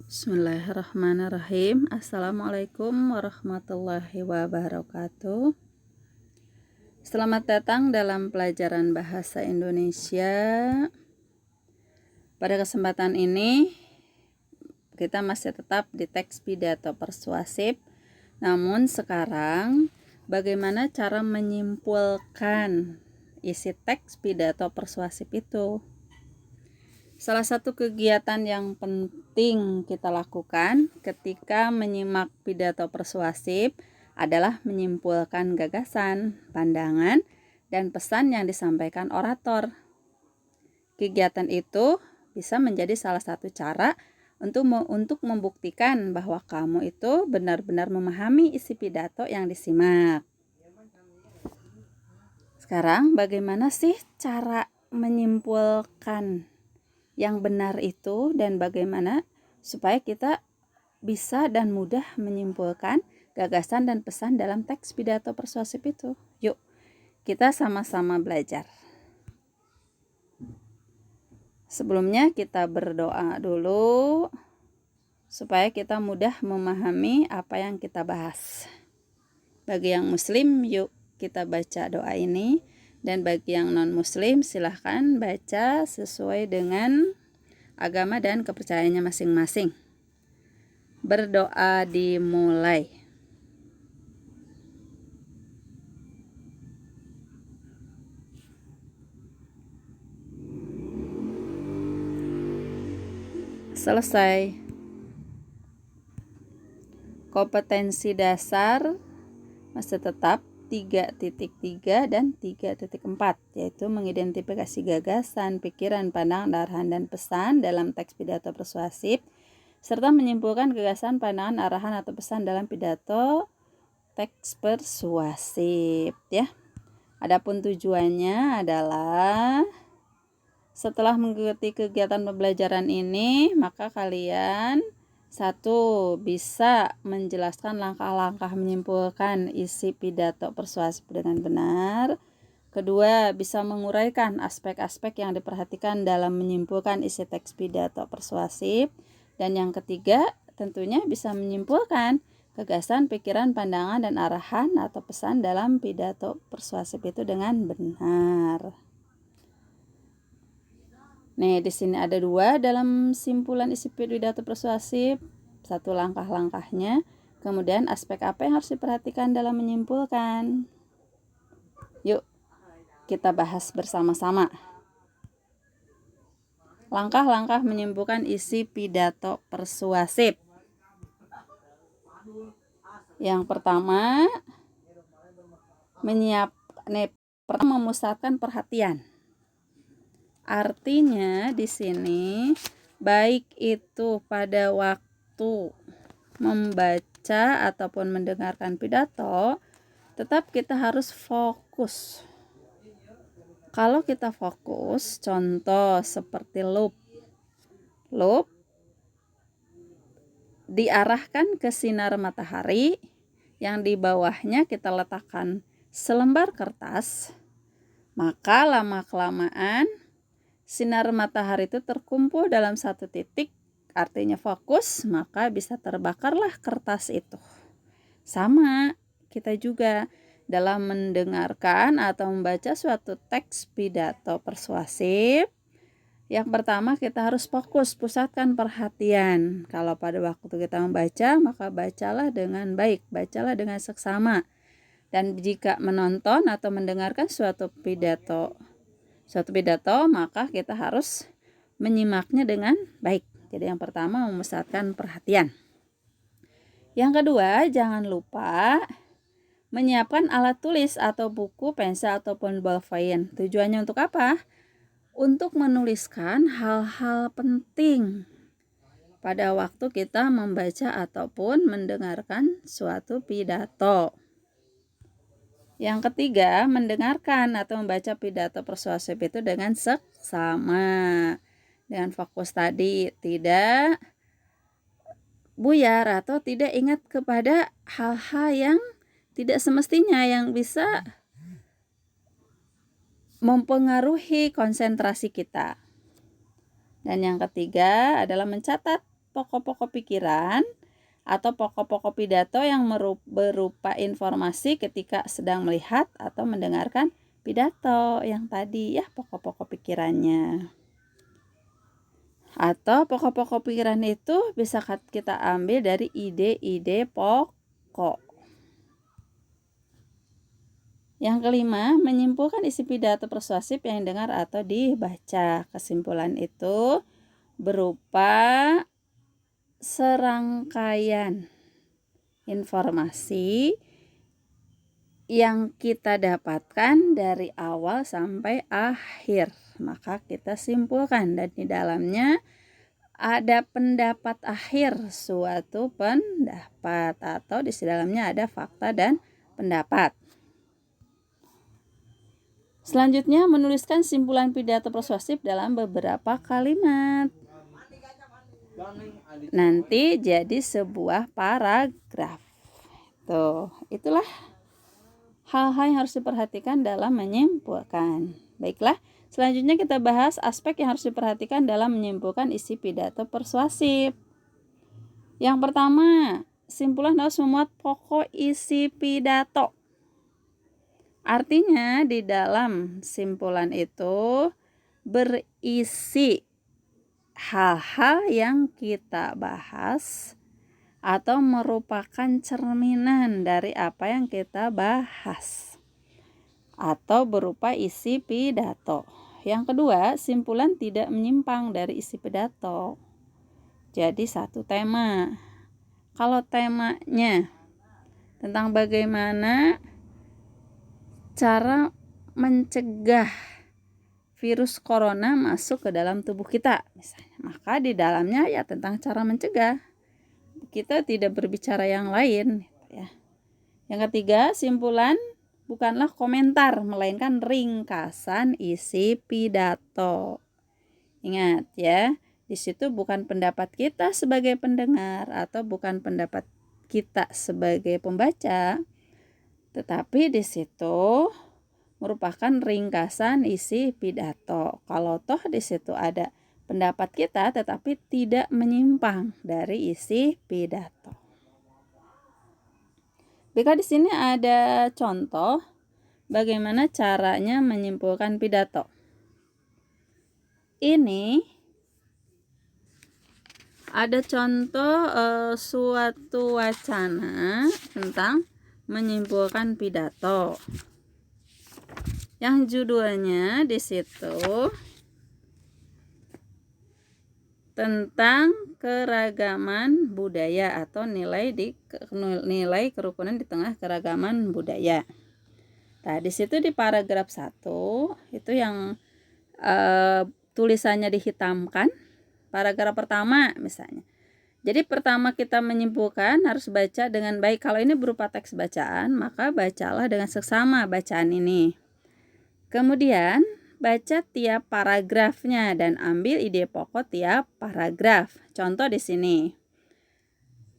Bismillahirrahmanirrahim. Assalamualaikum warahmatullahi wabarakatuh. Selamat datang dalam pelajaran bahasa Indonesia. Pada kesempatan ini kita masih tetap di teks pidato persuasif. Namun sekarang bagaimana cara menyimpulkan isi teks pidato persuasif itu? Salah satu kegiatan yang penting kita lakukan ketika menyimak pidato persuasif adalah menyimpulkan gagasan, pandangan, dan pesan yang disampaikan orator. Kegiatan itu bisa menjadi salah satu cara untuk membuktikan bahwa kamu itu benar-benar memahami isi pidato yang disimak. Sekarang bagaimana sih cara menyimpulkan yang benar itu dan bagaimana supaya kita bisa dan mudah menyimpulkan gagasan dan pesan dalam teks pidato persuasif itu? Yuk, kita sama-sama belajar. Sebelumnya kita berdoa dulu supaya kita mudah memahami apa yang kita bahas. Bagi yang muslim, yuk kita baca doa ini. Dan bagi yang non-muslim, silahkan baca sesuai dengan agama dan kepercayaannya masing-masing. Berdoa dimulai. Selesai. Kompetensi dasar masih tetap 3.3 dan 3.4, yaitu mengidentifikasi gagasan, pikiran, pandangan, arahan, dan pesan dalam teks pidato persuasif, serta menyimpulkan gagasan, pandangan, arahan, atau pesan dalam pidato teks persuasif. Ya. Adapun tujuannya adalah setelah mengikuti kegiatan pembelajaran ini, maka kalian satu, bisa menjelaskan langkah-langkah menyimpulkan isi pidato persuasif dengan benar. Kedua, bisa menguraikan aspek-aspek yang diperhatikan dalam menyimpulkan isi teks pidato persuasif. Dan yang ketiga, tentunya bisa menyimpulkan gagasan, pikiran, pandangan, dan arahan atau pesan dalam pidato persuasif itu dengan benar. Nih, di sini ada dua dalam simpulan isi pidato persuasif, satu langkah-langkahnya, kemudian aspek apa yang harus diperhatikan dalam menyimpulkan. Yuk, kita bahas bersama-sama. Langkah-langkah menyimpulkan isi pidato persuasif. Yang pertama, memusatkan perhatian. Artinya di sini baik itu pada waktu membaca ataupun mendengarkan pidato, tetap kita harus fokus. Kalau kita fokus, contoh seperti loop diarahkan ke sinar matahari, yang di bawahnya kita letakkan selembar kertas, maka lama-kelamaan sinar matahari itu terkumpul dalam satu titik, artinya fokus, maka bisa terbakarlah kertas itu. Sama kita juga dalam mendengarkan atau membaca suatu teks pidato persuasif. Yang pertama kita harus fokus, pusatkan perhatian. Kalau pada waktu kita membaca, maka bacalah dengan baik, bacalah dengan seksama. Dan jika menonton atau mendengarkan suatu pidato, maka kita harus menyimaknya dengan baik. Jadi yang pertama memusatkan perhatian. Yang kedua, jangan lupa menyiapkan alat tulis atau buku, pensil ataupun bolpen. Tujuannya untuk apa? Untuk menuliskan hal-hal penting pada waktu kita membaca ataupun mendengarkan suatu pidato. Yang ketiga, mendengarkan atau membaca pidato persuasif itu dengan seksama. Dengan fokus tadi, tidak buyar atau tidak ingat kepada hal-hal yang tidak semestinya yang bisa mempengaruhi konsentrasi kita. Dan yang ketiga adalah mencatat pokok-pokok pikiran atau pokok-pokok pidato yang berupa informasi ketika sedang melihat atau mendengarkan pidato yang tadi ya, pokok-pokok pikirannya. Atau pokok-pokok pikiran itu bisa kita ambil dari ide-ide pokok. Yang kelima, menyimpulkan isi pidato persuasif yang didengar atau dibaca. Kesimpulan itu berupa serangkaian informasi yang kita dapatkan dari awal sampai akhir. Maka kita simpulkan, dan di dalamnya ada pendapat akhir suatu pendapat, atau di dalamnya ada fakta dan pendapat. Selanjutnya, menuliskan simpulan pidato persuasif dalam beberapa kalimat. Nanti jadi sebuah paragraf. Itulah hal-hal yang harus diperhatikan dalam menyimpulkan. Baiklah, selanjutnya kita bahas aspek yang harus diperhatikan dalam menyimpulkan isi pidato persuasif. Yang pertama, simpulan harus memuat pokok isi pidato. Artinya di dalam simpulan itu berisi hal-hal yang kita bahas atau merupakan cerminan dari apa yang kita bahas atau berupa isi pidato. Yang kedua, simpulan tidak menyimpang dari isi pidato. Jadi satu tema. Kalau temanya tentang bagaimana cara mencegah virus corona masuk ke dalam tubuh kita misalnya, maka di dalamnya ya tentang cara mencegah. Kita tidak berbicara yang lain ya. Yang ketiga, simpulan bukanlah komentar melainkan ringkasan isi pidato. Ingat ya, di situ bukan pendapat kita sebagai pendengar atau bukan pendapat kita sebagai pembaca, tetapi di situ merupakan ringkasan isi pidato. Kalau toh di situ ada pendapat kita tetapi tidak menyimpang dari isi pidato. Jika di sini ada contoh bagaimana caranya menyimpulkan pidato. Ini ada contoh suatu wacana tentang menyimpulkan pidato. Yang judulnya di situ tentang keragaman budaya atau nilai kerukunan di tengah keragaman budaya. Nah, di situ di paragraf 1 itu yang tulisannya dihitamkan. Paragraf pertama misalnya. Jadi pertama kita menyimpulkan harus baca dengan baik. Kalau ini berupa teks bacaan, maka bacalah dengan seksama bacaan ini. Kemudian baca tiap paragrafnya dan ambil ide pokok tiap paragraf. Contoh di sini.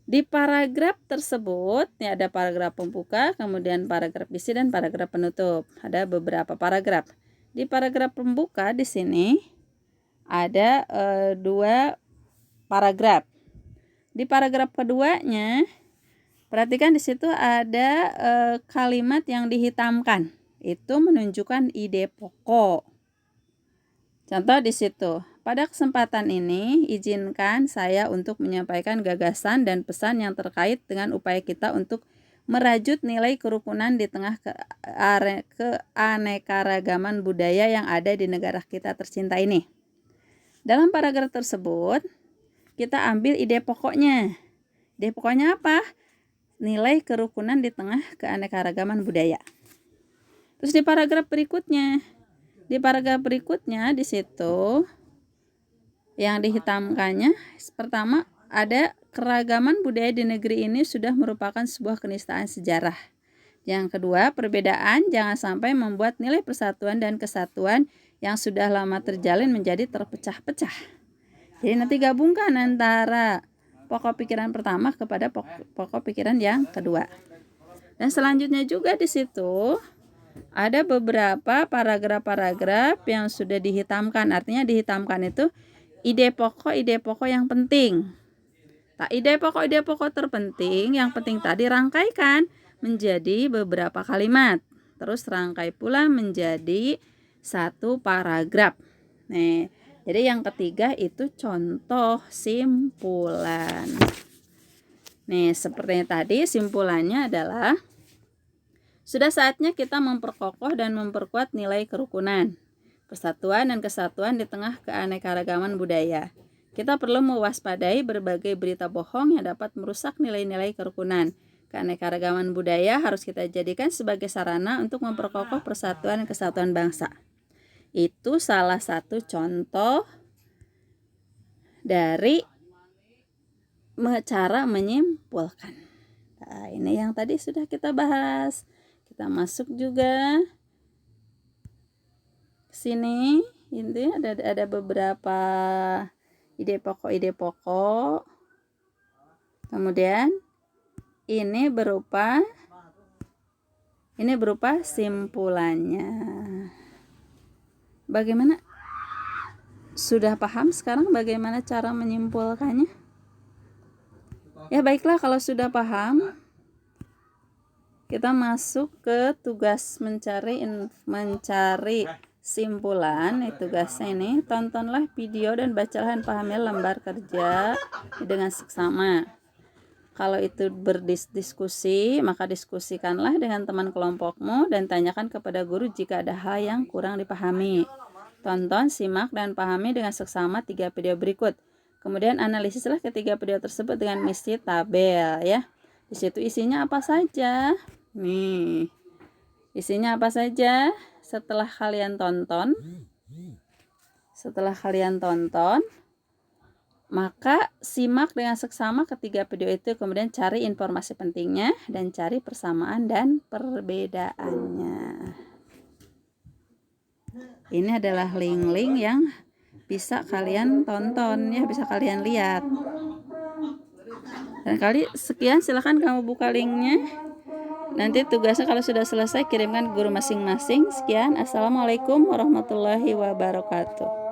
Di paragraf tersebut, ini ada paragraf pembuka, kemudian paragraf isi dan paragraf penutup. Ada beberapa paragraf. Di paragraf pembuka di sini ada 2 paragraf. Di paragraf keduanya, perhatikan di situ ada kalimat yang dihitamkan. Itu menunjukkan ide pokok. Contoh di situ, pada kesempatan ini izinkan saya untuk menyampaikan gagasan dan pesan yang terkait dengan upaya kita untuk merajut nilai kerukunan di tengah keanekaragaman budaya yang ada di negara kita tercinta ini. Dalam paragraf tersebut, kita ambil ide pokoknya. Ide pokoknya apa? Nilai kerukunan di tengah keanekaragaman budaya. Terus di paragraf berikutnya di situ yang dihitamkannya pertama ada keragaman budaya di negeri ini sudah merupakan sebuah keniscayaan sejarah. Yang kedua, perbedaan jangan sampai membuat nilai persatuan dan kesatuan yang sudah lama terjalin menjadi terpecah-pecah. Jadi nanti gabungkan antara pokok pikiran pertama kepada pokok pikiran yang kedua. Dan selanjutnya juga di situ ada beberapa paragraf-paragraf yang sudah dihitamkan. Artinya dihitamkan itu ide pokok yang penting. Tak, ide pokok terpenting yang penting tadi rangkaikan menjadi beberapa kalimat. Terus rangkai pula menjadi satu paragraf. Nih, jadi yang ketiga itu contoh simpulan. Nih, seperti tadi simpulannya adalah sudah saatnya kita memperkokoh dan memperkuat nilai kerukunan, persatuan dan kesatuan di tengah keanekaragaman budaya. Kita perlu mewaspadai berbagai berita bohong yang dapat merusak nilai-nilai kerukunan. Keanekaragaman budaya harus kita jadikan sebagai sarana untuk memperkokoh persatuan dan kesatuan bangsa. Itu salah satu contoh dari cara menyimpulkan. Nah, ini yang tadi sudah kita bahas. Kita masuk juga ke sini. Ini ada beberapa ide pokok. Kemudian ini berupa simpulannya. Bagaimana? Sudah paham sekarang bagaimana cara menyimpulkannya? Ya baiklah, kalau sudah paham, kita masuk ke tugas mencari simpulan. Tugasnya ini, tontonlah video dan bacalah dan pahami lembar kerja dengan seksama. Kalau itu berdiskusi, maka diskusikanlah dengan teman kelompokmu dan tanyakan kepada guru jika ada hal yang kurang dipahami. Tonton, simak, dan pahami dengan seksama 3 video berikut. Kemudian analisislah ketiga video tersebut dengan misi tabel ya. Di situ isinya apa saja? Nih. Isinya apa saja? Setelah kalian tonton, maka simak dengan seksama ketiga video itu, kemudian cari informasi pentingnya dan cari persamaan dan perbedaannya. Ini adalah link-link yang bisa kalian tonton ya, bisa kalian lihat. Dan sekian, silahkan kamu buka linknya. Nanti tugasnya kalau sudah selesai kirimkan ke guru masing-masing. Sekian, assalamualaikum warahmatullahi wabarakatuh.